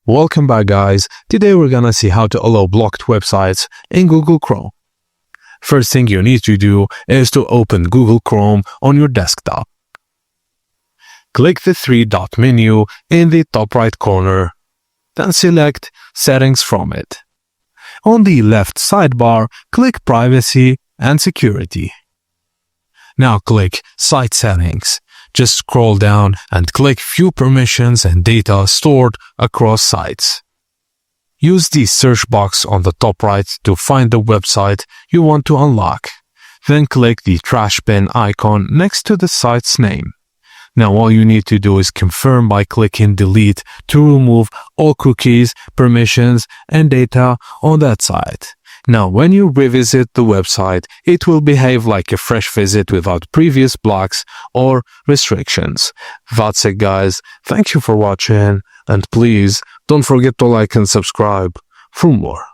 Welcome back, guys. Today we're gonna see how to allow blocked websites in Google Chrome. First thing you need to do is to open Google Chrome on your desktop. Click the three-dot menu in the top right corner, then select Settings from it. On the left sidebar, click Privacy and Security. Now click Site Settings. Just scroll down and click View Permissions and Data Stored Across Sites. Use the search box on the top right to find the website you want to unlock. Then click the trash bin icon next to the site's name. Now all you need to do is confirm by clicking Delete to remove all cookies, permissions, and data on that site. Now when you revisit the website, it will behave like a fresh visit without previous blocks or restrictions. That's it, guys. Thank you for watching, and please don't forget to like and subscribe for more.